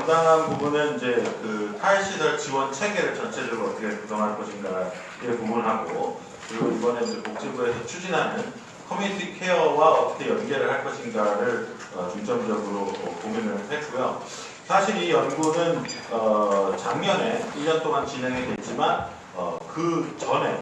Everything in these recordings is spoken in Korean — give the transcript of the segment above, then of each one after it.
담당한 부분은 이제 그 탈시설 지원 체계를 전체적으로 어떻게 구성할 것인가의 부분하고, 그리고 이번에 이제 복지부에서 추진하는 커뮤니티 케어와 어떻게 연계를 할 것인가를 중점적으로 고민을 했고요. 사실 이 연구는 작년에 1년 동안 진행이 됐지만 그 전에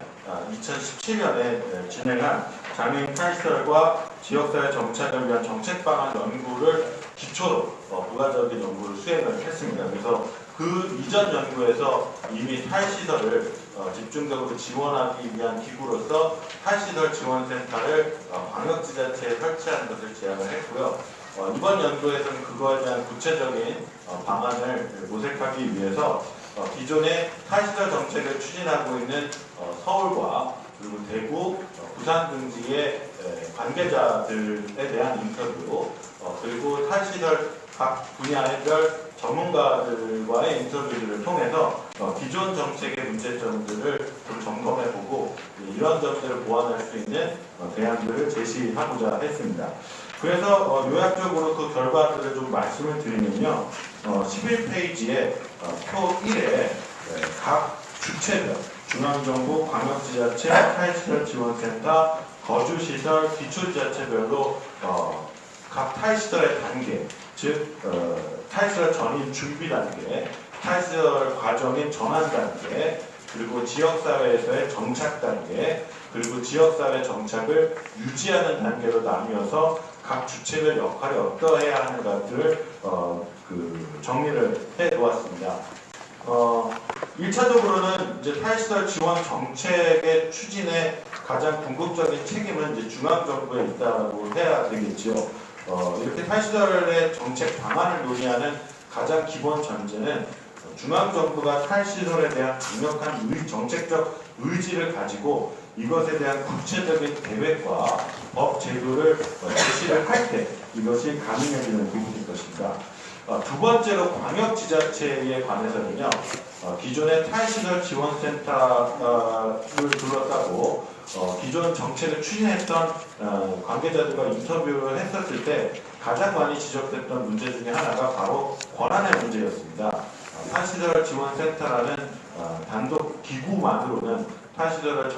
2017년에 진행한 장애인 탈시설과 지역사회 정착을 위한 정책 방안 연구를 기초로 부가적인 연구를 수행을 했습니다. 그래서 그 이전 연구에서 이미 탈시설을 집중적으로 지원하기 위한 기구로서 탈시설 지원센터를 광역지자체에 설치하는 것을 제안을 했고요. 이번 연구에서는 그거에 대한 구체적인 방안을 모색하기 위해서 기존의 탈시설 정책을 추진하고 있는 서울과 그리고 대구, 부산 등지의 관계자들에 대한 인터뷰, 그리고 탈시설 각 분야별 전문가들과의 인터뷰를 통해서 기존 정책의 문제점들을 좀 점검해보고 이런 점들을 보완할 수 있는 대안들을 제시하고자 했습니다. 그래서 요약적으로 그 결과들을 좀 말씀을 드리면요. 11페이지에 표 1에 각 주체별, 중앙정부, 광역지자체, 탈시설 지원센터, 거주시설, 기초지자체별로 각 탈시설의 단계, 즉 탈시설 전인 준비 단계, 탈시설 과정인 전환 단계, 그리고 지역사회에서의 정착 단계, 그리고 지역사회 정착을 유지하는 단계로 나뉘어서 각 주체별 역할이 어떠해야 하는가를 정리를 해 놓았습니다. 1차적으로는 이제 탈시설 지원 정책의 추진에 가장 궁극적인 책임은 이제 중앙정부에 있다고 해야 되겠죠. 이렇게 탈시설의 정책 방안을 논의하는 가장 기본 전제는 중앙정부가 탈시설에 대한 강력한 정책적 의지를 가지고 이것에 대한 구체적인 계획과 법 제도를 제시를 할 때 이것이 가능해지는 부분일 것입니다. 두 번째로 광역지자체에 관해서는요, 기존의 탈시설 지원센터를 둘러싸고 기존 정책을 추진했던 관계자들과 인터뷰를 했었을 때 가장 많이 지적됐던 문제 중에 하나가 바로 권한의 문제였습니다. 탈시설 지원센터라는 단독 기구만으로는 탈시설을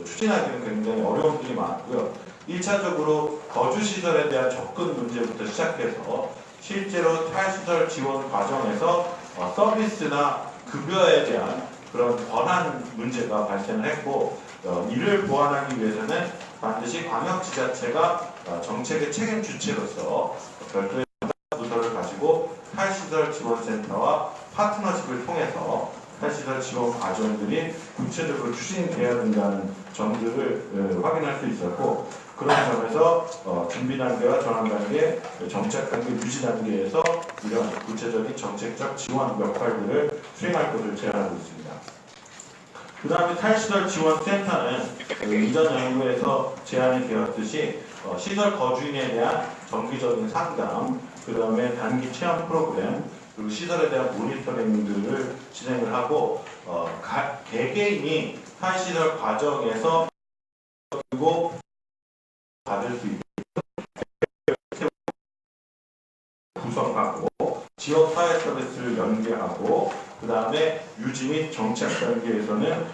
추진하기는 굉장히 어려움들이 많고요. 1차적으로 거주시설에 대한 접근 문제부터 시작해서 실제로 탈시설 지원 과정에서 서비스나 급여에 대한 그런 권한 문제가 발생을 했고, 이를 보완하기 위해서는 반드시 광역지자체가 정책의 책임 주체로서 별도의 부서를 가지고 탈시설 지원센터와 파트너십을 통해서 탈시설 지원 과정들이 구체적으로 추진되어야 된다는 점들을 확인할 수 있었고, 그런 점에서 준비 단계와 전환 단계, 정책 단계, 유지 단계에서 이런 구체적인 정책적 지원 역할들을 수행할 것을 제안하고 있습니다. 그 다음에 탈시설 지원센터는 이전 연구에서 제안이 되었듯이 시설 거주인에 대한 정기적인 상담, 그 다음에 단기 체험 프로그램, 그리고 시설에 대한 모니터링들을 진행을 하고 개개인이 탈시설 과정에서 그리고 받을 수 있게 구성하고 지역 사회 서비스를 연계하고 그 다음에 유지 및 정착 단계에서는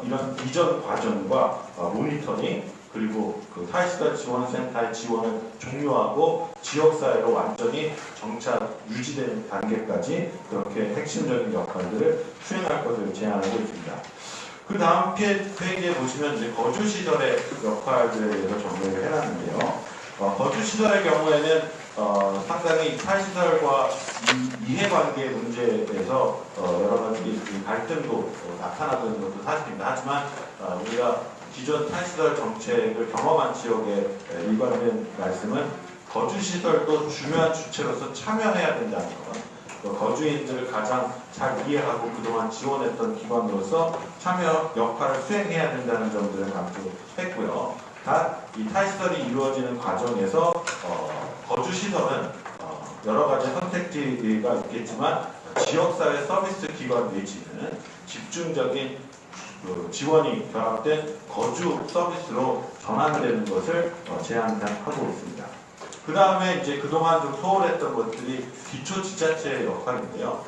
이런 이전 과정과 모니터링 그리고 그 탈시설 지원센터의 지원을 종료하고 지역사회로 완전히 정착 유지되는 단계까지 그렇게 핵심적인 역할들을 수행할 것을 제안하고 있습니다. 그 다음 페이지에 보시면 이제 거주시설의 역할들에 대해서 정리를 해놨는데요. 거주시설의 경우에는 상당히 탈시설과 이해관계 문제에 대해서 여러 가지 갈등도 나타나는 것도 사실입니다. 하지만 우리가 기존 탈시설 정책을 경험한 지역에 일관된 말씀은 거주시설도 중요한 주체로서 참여해야 된다는 것. 거주인들을 가장 잘 이해하고 그동안 지원했던 기관으로서 참여 역할을 수행해야 된다는 점들을 강조했고요. 단, 이 탈시설이 이루어지는 과정에서 거주시설은 여러 가지 선택지가 있겠지만 지역사회 서비스 기관 내지는 집중적인 지원이 결합된 거주 서비스로 전환되는 것을 제안하고 있습니다. 그 다음에 이제 그동안 좀 소홀했던 것들이 기초지자체의 역할인데요.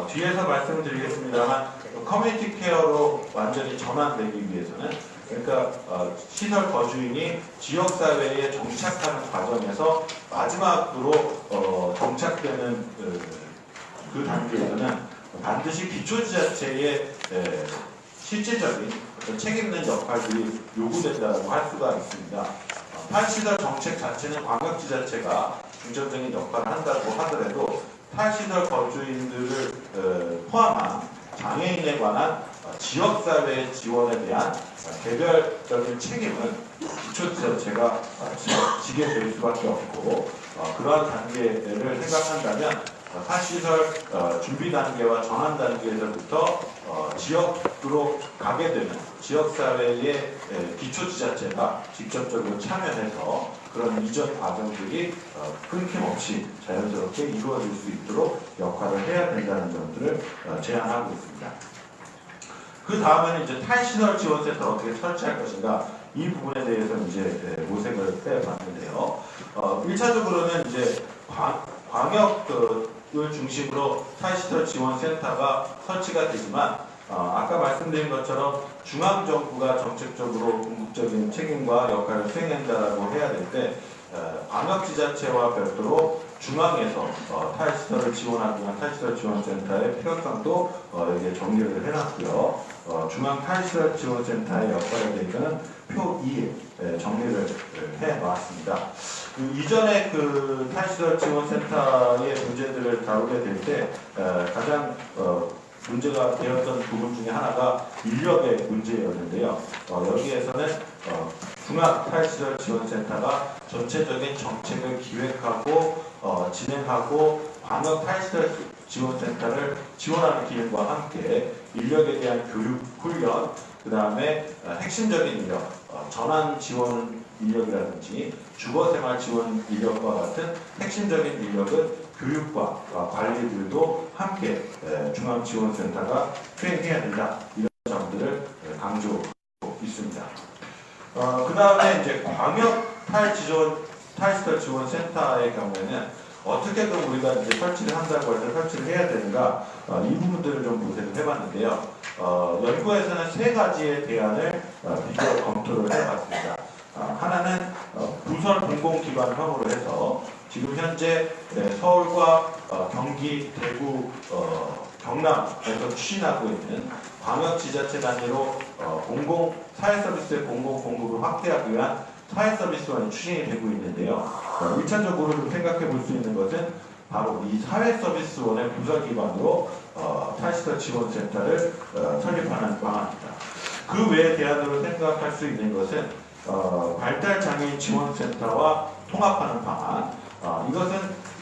뒤에서 말씀드리겠습니다만 커뮤니티 케어로 완전히 전환되기 위해서는 그러니까 시설 거주인이 지역사회에 정착하는 과정에서 마지막으로 정착되는 그 단계에서는 반드시 기초지자체의 실질적인 책임있는 역할들이 요구된다고 할 수가 있습니다. 탈시설 정책 자체는 광역지자체가 중점적인 역할을 한다고 하더라도 탈시설 거주인들을 포함한 장애인에 관한 지역사회의 지원에 대한 개별적인 책임은 기초지자체가 지게 될 수밖에 없고 그러한 단계를 생각한다면 탈시설 준비 단계와 전환 단계에서부터 지역으로 가게 되는 지역사회의 기초지자체가 직접적으로 참여해서 그런 이전 과정들이 끊김없이 자연스럽게 이루어질 수 있도록 역할을 해야 된다는 점들을 제안하고 있습니다. 그 다음에는 이제 탈시설 지원센터를 어떻게 설치할 것인가 이 부분에 대해서 이제 모색을 해봤는데요. 1차적으로는 이제 광역을 중심으로 탈시설 지원센터가 설치가 되지만 아까 말씀드린 것처럼 중앙정부가 정책적으로 궁극적인 책임과 역할을 수행한다라고 해야 될 때 광역지자체와 별도로 중앙에서 탈시설을 지원하기 위한 탈시설 지원센터의 필요성도 여기에 정리를 해놨고요. 중앙 탈시설 지원센터의 역할에 대해서는 표 2에 정리를 해놨습니다. 이전에 그 탈시설 지원센터의 문제들을 다루게 될 때 가장 문제가 되었던 부분 중에 하나가 인력의 문제였는데요. 여기에서는 중앙탈시설지원센터가 전체적인 정책을 기획하고 진행하고 광역 탈시설 지원센터를 지원하는 기능과 함께 인력에 대한 교육, 훈련, 그 다음에 핵심적인 인력, 전환 지원 인력이라든지 주거생활 지원 인력과 같은 핵심적인 인력은 교육과 관리들도 함께 중앙지원센터가 수행해야 된다. 이런 점들을 강조하고 있습니다. 그 다음에 이제 광역 탈시설 지원센터의 경우에는 어떻게 그럼 우리가 이제 설치를 한다고 해서 설치를 해야 되는가 이 부분들을 좀 모색을 해봤는데요. 연구에서는 세 가지의 대안을 비교 검토를 해봤습니다. 하나는 부설 공공기관형으로 해서 지금 현재 서울과 경기, 대구, 경남에서 추진하고 있는 광역지자체 단위로 사회서비스의 공공공급을 확대하기 위한 사회서비스원이 추진이 되고 있는데요. 1차적으로 좀 생각해 볼 수 있는 것은 바로 이 사회서비스원의 부설기관으로 탈시설 지원센터를 설립하는 방안입니다. 그 외의 대안으로 생각할 수 있는 것은 발달장애인 지원센터와 통합하는 방안. 이것은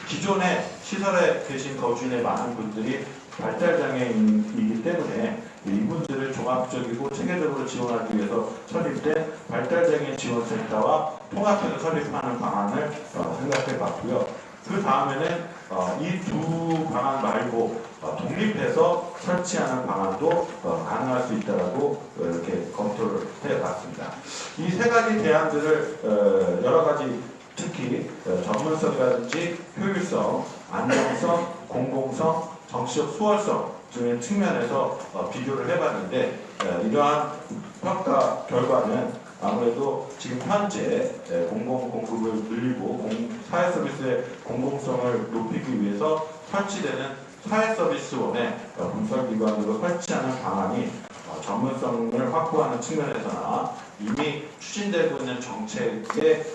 기존의 시설에 계신 거주인의 많은 분들이 발달장애인이기 때문에 이분들을 종합적이고 체계적으로 지원하기 위해서 설립된 발달장애인 지원센터와 통합해서 설립하는 방안을 생각해 봤고요. 그 다음에는 이 두 방안 말고 독립해서 설치하는 방안도 가능할 수 있다고 이렇게 검토를 해봤습니다. 이 세 가지 대안들을 여러 가지 특히 전문성이라든지 효율성, 안정성, 공공성, 정치적 수월성 등의 측면에서 비교를 해봤는데 이러한 평가 결과는 아무래도 지금 현재 공공공급을 늘리고 사회서비스의 공공성을 높이기 위해서 설치되는 사회서비스원의 분설기관으로 설치하는 방안이 전문성을 확보하는 측면에서나 이미 추진되고 있는 정책의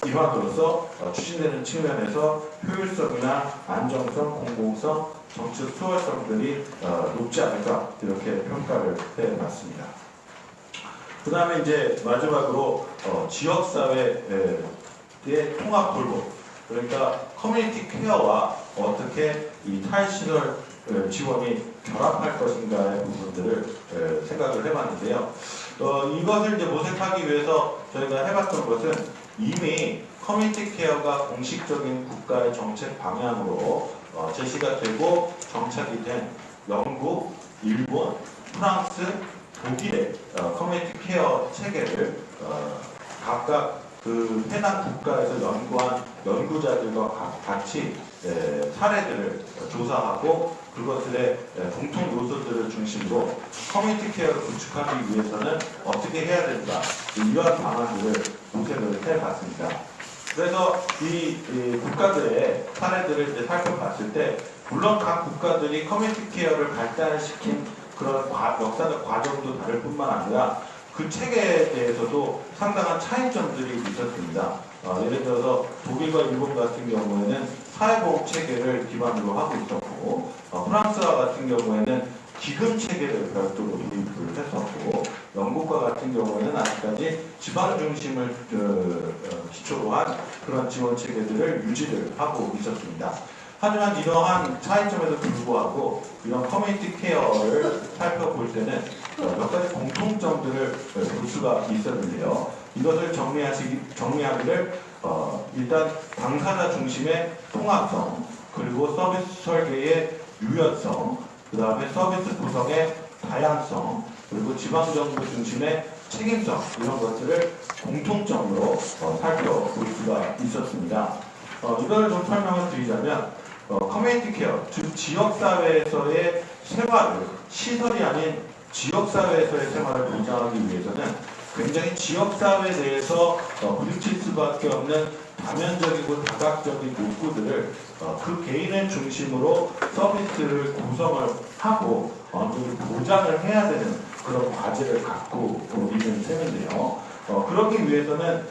일환으로서 추진되는 측면에서 효율성이나 안정성, 공공성, 정치적 수월성들이 높지 않을까 이렇게 평가를 해봤습니다. 그 다음에 이제 마지막으로 지역사회의 통합 돌봄, 그러니까 커뮤니티 케어와 어떻게 이 탈시설 지원이 결합할 것인가의 부분들을 생각을 해봤는데요. 이것을 이제 모색하기 위해서 저희가 해봤던 것은 이미 커뮤니티 케어가 공식적인 국가의 정책 방향으로 제시가 되고 정착이 된 영국, 일본, 프랑스, 독일의 커뮤니티 케어 체계를 각각 그 해당 국가에서 연구한 연구자들과 같이 사례들을 조사하고 그것들의 공통 요소들을 중심으로 커뮤니티 케어를 구축하기 위해서는 어떻게 해야 된다, 이러한 방안들을 모색을 해봤습니다. 그래서 이 국가들의 사례들을 이제 살펴봤을 때, 물론 각 국가들이 커뮤니티 케어를 발달시킨 그런 역사적 과정도 다를 뿐만 아니라 그 체계에 대해서도 상당한 차이점들이 있었습니다. 예를 들어서 독일과 일본 같은 경우에는 사회보험 체계를 기반으로 하고 있었고, 프랑스와 같은 경우에는 기금 체계를 별도로 도입을 했었고, 영국과 같은 경우에는 아직까지 지방 중심을 기초로 한 그런 지원 체계들을 유지를 하고 있었습니다. 하지만 이러한 차이점에도 불구하고 이런 커뮤니티 케어를 살펴볼 때는 몇 가지 공통점들을 볼 수가 있었는데요. 이것을 정리하기를 일단 당사자 중심의 통합성, 그리고 서비스 설계의 유연성, 그 다음에 서비스 구성의 다양성, 그리고 지방정부 중심의 책임성, 이런 것들을 공통점으로 살펴볼 수가 있었습니다. 이걸 좀 설명을 드리자면, 커뮤니티 케어, 즉 지역사회에서의 생활을, 시설이 아닌 지역사회에서의 생활을 보장하기 위해서는 굉장히 지역사회 내에서 부딪힐 수밖에 없는 다면적이고 다각적인 욕구들을 그 개인을 중심으로 서비스를 구성을 하고 보장을 해야 되는 그런 과제를 갖고 있는 셈인데요. 그러기 위해서는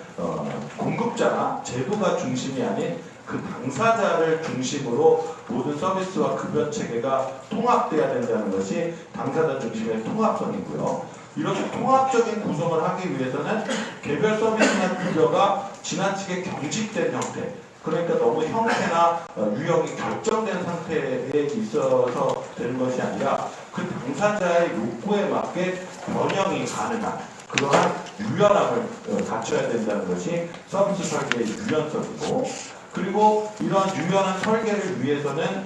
공급자나 제도가 중심이 아닌 그 당사자를 중심으로 모든 서비스와 급여 체계가 통합돼야 된다는 것이 당사자 중심의 통합성이고요. 이렇게 통합적인 구성을 하기 위해서는 개별 서비스나 급여가 지나치게 경직된 형태, 그러니까 너무 형태나 유형이 결정된 상태에 있어서 되는 것이 아니라 그 당사자의 욕구에 맞게 변형이 가능한 그러한 유연함을 갖춰야 된다는 것이 서비스 설계의 유연성이고, 그리고 이러한 유연한 설계를 위해서는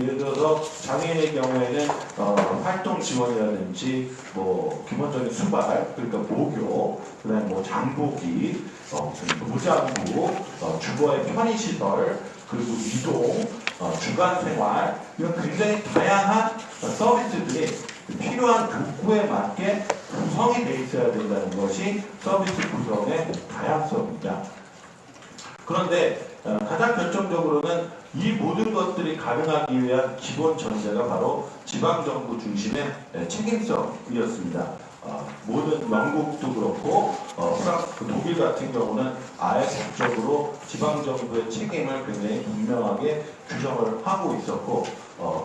예를 들어서 장애인의 경우에는 활동 지원이라든지 뭐 기본적인 수발, 그러니까 목욕, 그다음에 뭐 장보기, 노장부, 주거의 편의시설, 그리고 이동, 주간생활, 이런 굉장히 다양한 서비스들이 필요한 욕구에 맞게 구성이 되어 있어야 된다는 것이 서비스 구성의 다양성입니다. 그런데 가장 결정적으로는 이 모든 것들이 가능하기 위한 기본 전제가 바로 지방정부 중심의 책임성이었습니다. 모든 영국도 그렇고 독일 같은 경우는 아예 법적으로 지방정부의 책임을 굉장히 분명하게 규정을 하고 있었고,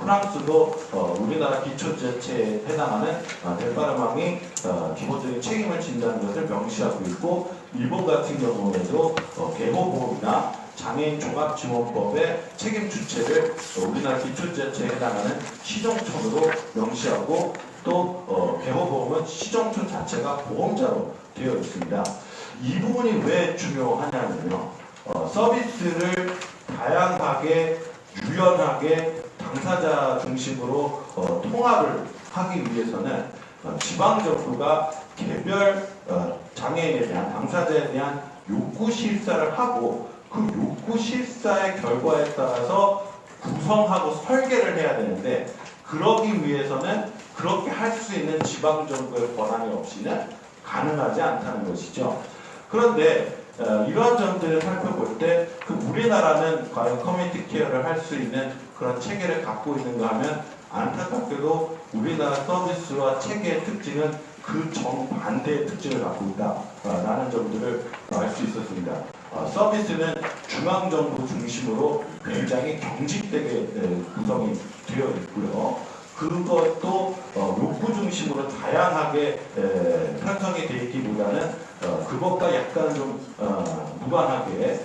프랑스도 우리나라 기초제체에 해당하는 델파르망이 기본적인 책임을 진다는 것을 명시하고 있고, 일본 같은 경우에도 개호보험이나 장애인 종합지원법의 책임 주체를 우리나라 기초제체에 해당하는 시정촌으로 명시하고, 또 개호보험은 시정촌 자체가 보험자로 되어 있습니다. 이 부분이 왜 중요하냐면요, 서비스를 다양하게 유연하게 당사자 중심으로 통합을 하기 위해서는 지방정부가 개별 장애인에 대한, 당사자에 대한 욕구 실사를 하고 그 욕구 실사의 결과에 따라서 구성하고 설계를 해야 되는데, 그러기 위해서는 그렇게 할 수 있는 지방정부의 권한이 없이는 가능하지 않다는 것이죠. 그런데 이러한 점들을 살펴볼 때 그 우리나라는 과연 커뮤니티 케어를 할 수 있는 그런 체계를 갖고 있는가 하면, 안타깝게도 우리나라 서비스와 체계의 특징은 그 정반대의 특징을 갖고 있다라는 점들을 알 수 있었습니다. 서비스는 중앙정부 중심으로 굉장히 경직되게 구성이 되어 있고요. 그것도 욕구 중심으로 다양하게 편성이 되어 있기보다는 그것과 약간 좀 무관하게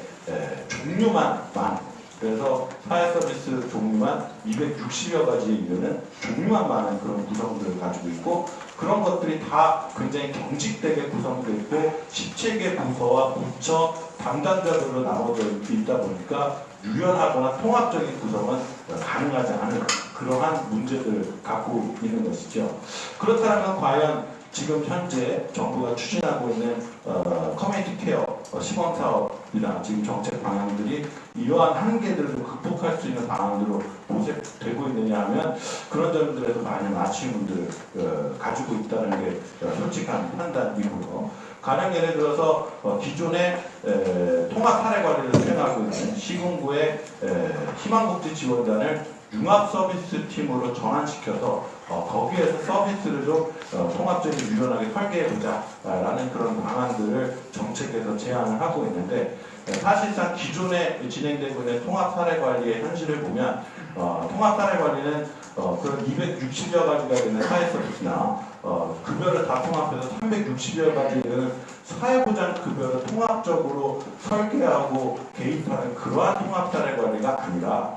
종류만 많은, 그래서 사회 서비스 종류만 260여 가지에 이르는 종류만 많은 그런 구성들을 가지고 있고, 그런 것들이 다 굉장히 경직되게 구성되어 있고 17개 부서와 부처 담당자들로 나눠져 있다 보니까 유연하거나 통합적인 구성은 가능하지 않은 그러한 문제들을 갖고 있는 것이죠. 그렇다면 과연 지금 현재 정부가 추진하고 있는 커뮤니티 케어 시범 사업이나 지금 정책 방향들이 이러한 한계들을 극복할 수 있는 방안으로 모색되고 있느냐 하면 그런 점들에서 많은 아쉬움들을 가지고 있다는 게 솔직한 판단이고요. 가령 예를 들어서 기존의 통합 사례 관리를 수행하고 있는 시군구의 희망복지지원단을 융합 서비스 팀으로 전환시켜서 거기에서 서비스를 좀 통합적인 유연하게 설계해보자 라는 그런 방안들을 정책에서 제안을 하고 있는데, 사실상 기존에 진행되고 있는 통합 사례 관리의 현실을 보면 통합 사례 관리는 그런 260여 가지가 되는 사회 서비스나 급여를 다 통합해서 360여 가지의 사회보장 급여를 통합적으로 설계하고 개입하는 그러한 통합 사례 관리가 아니라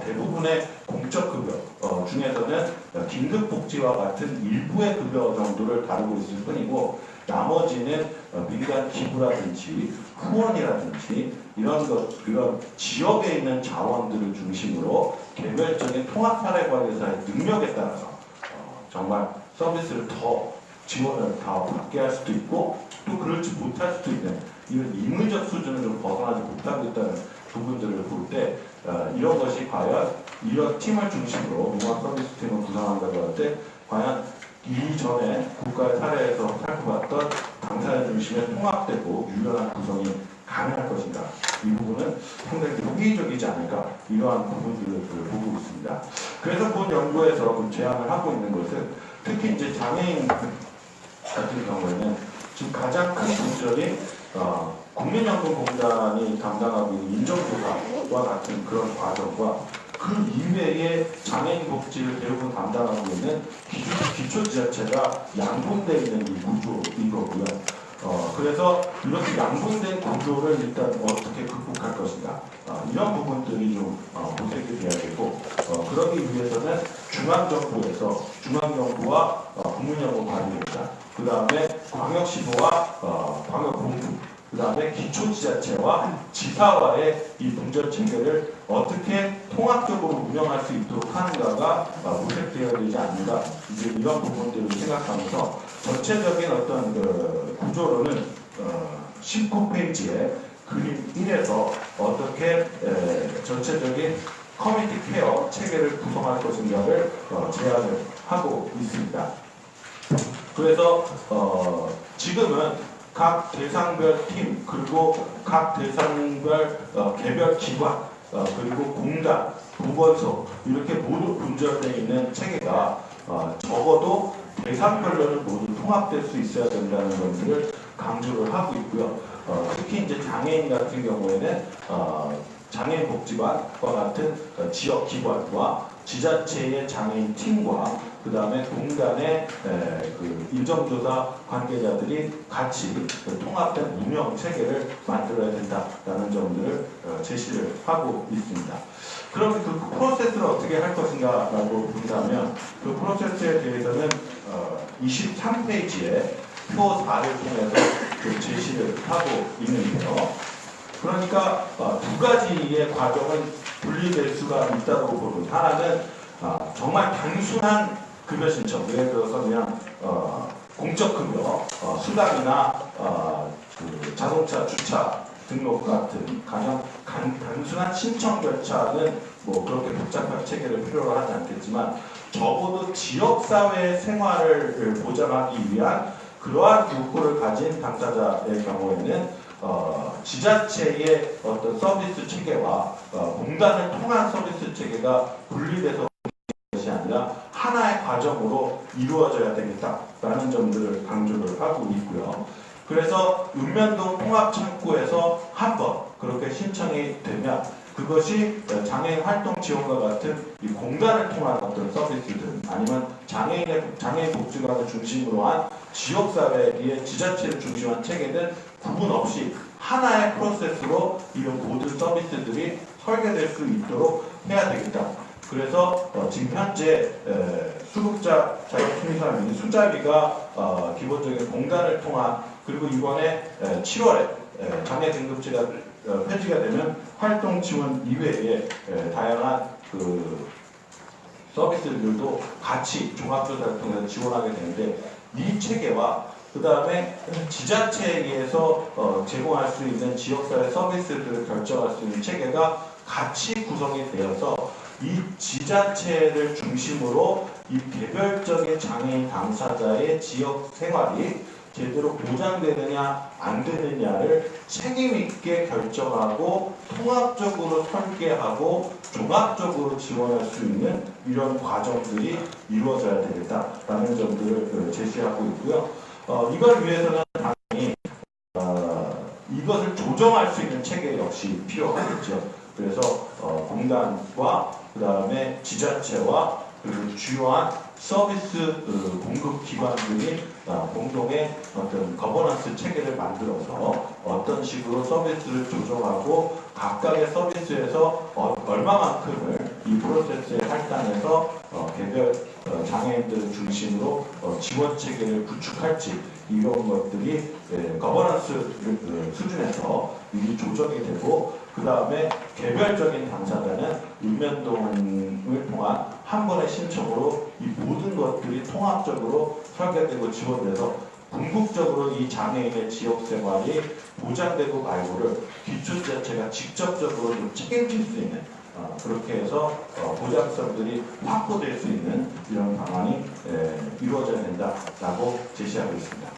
대부분의 공적급여 중에서는 긴급복지와 같은 일부의 급여 정도를 다루고 있을 뿐이고, 나머지는 민간 기부라든지 후원이라든지 이런 지역에 있는 자원들을 중심으로 개별적인 통합사례관리사의 능력에 따라서 정말 서비스를 더 지원을 더 받게 할 수도 있고, 또 그렇지 못할 수도 있는 이런 임의적 수준을 좀 벗어나지 못하고 있다는 부분들을 볼 때 이런 것이 과연 이런 팀을 중심으로 융합 서비스 팀을 구성한다고 할 때 과연 이전에 국가의 사례에서 살펴봤던 당사자 중심의 통합되고 유연한 구성이 가능할 것인가, 이 부분은 상당히 회의적이지 않을까, 이러한 부분들을 보고 있습니다. 그래서 본 연구에서 제안을 하고 있는 것은 특히 이제 장애인 같은 경우에는 지금 가장 큰 문제인 국민연금공단이 담당하고 있는 인정조사와 같은 그런 과정과 그 이외에 장애인 복지를 대부분 담당하고 있는 기초지자체가 양분되어 있는 이 구조인 거고요. 그래서 이렇게 양분된 구조를 일단 어떻게 극복할 것인가, 이런 부분들이 좀 모색이 돼야 되고, 그러기 위해서는 중앙정부와 국민연금 관리입니다. 그 다음에 광역시도와 광역본부, 그 다음에 기초지자체와 지사와의 이 분전 체계를 어떻게 통합적으로 운영할 수 있도록 하는가가 모색되어야 되지 않는가, 이제 이런 부분들을 생각하면서 전체적인 어떤 구조로는 19페이지에 그림 1에서 어떻게 전체적인 커뮤니티 케어 체계를 구성할 것인가를 제안을 하고 있습니다. 그래서 지금은 각 대상별 팀, 그리고 각 대상별 개별 기관, 그리고 공단, 보건소 이렇게 모두 분절되어 있는 체계가 적어도 대상별로는 모두 통합될 수 있어야 된다는 것들을 강조를 하고 있고요. 특히 이제 장애인 같은 경우에는 장애인 복지관과 같은 지역 기관과 지자체의 장애인 팀과 그 다음에 공단의 그 인정조사 관계자들이 같이 통합된 운영 체계를 만들어야 된다라는 점들을 제시를 하고 있습니다. 그럼 그 프로세스를 어떻게 할 것인가라고 본다면 그 프로세스에 대해서는 23페이지에 표 4를 통해서 그 제시를 하고 있는데요. 그러니까 두 가지의 과정은 분리될 수가 있다고 보고, 하나는 정말 단순한 급여 신청, 예를 들어서 그냥 공적급여, 수당이나 그 자동차 주차 등록 같은 가장 단순한 신청 절차는 뭐 그렇게 복잡한 체계를 필요로 하지 않겠지만, 적어도 지역사회 생활을 보장하기 위한 그러한 욕구를 가진 당사자의 경우에는 지자체의 어떤 서비스 체계와 공단을 통한 서비스 체계가 분리돼서 것이 아니라 하나의 과정으로 이루어져야 되겠다라는 점들을 강조를 하고 있고요. 그래서 읍면동 통합창구에서 한번 그렇게 신청이 되면 그것이 장애인 활동 지원과 같은 이 공단을 통한 어떤 서비스들, 아니면 장애인 복지관을 중심으로 한 지역사회의 지자체를 중심한 체계는 구분 없이 하나의 프로세스로 이런 모든 서비스들이 설계될 수 있도록 해야 되겠다. 그래서 지금 현재 수급자 자격심의사는 수자비가 기본적인 공단을 통한, 그리고 이번에 7월에 장애 등급제가 폐지가 되면 활동 지원 이외에 다양한 그 서비스들도 같이 종합조사를 통해서 지원하게 되는데, 이 체계와 그 다음에 지자체에서 제공할 수 있는 지역사회 서비스들을 결정할 수 있는 체계가 같이 구성이 되어서 이 지자체를 중심으로 이 개별적인 장애인 당사자의 지역 생활이 제대로 보장되느냐 안 되느냐를 책임있게 결정하고 통합적으로 설계하고 종합적으로 지원할 수 있는 이런 과정들이 이루어져야 되겠다라는 점들을 제시하고 있고요. 이걸 위해서는 당연히 이것을 조정할 수 있는 체계 역시 필요하겠죠. 그래서 공단과 그 다음에 지자체와 그리고 주요한 서비스 공급 기관들이 공동의 어떤 거버넌스 체계를 만들어서 어떤 식으로 서비스를 조정하고 각각의 서비스에서 얼마만큼을 이 프로세스에 할당해서 개별 장애인들을 중심으로 지원 체계를 구축할지 이런 것들이 거버넌스 수준에서 미리 조정이 되고 그 다음에 개별적인 당사자는 읍면동을 통한 한 번의 신청으로 이 모든 것들이 통합적으로 설계되고 지원돼서 궁극적으로 이 장애인의 지역생활이 보장되고 말고를 기초지자체가 직접적으로 좀 책임질 수 있는 그렇게 해서 보장성들이 확보될 수 있는 이런 방안이 이루어져야 된다라고 제시하고 있습니다.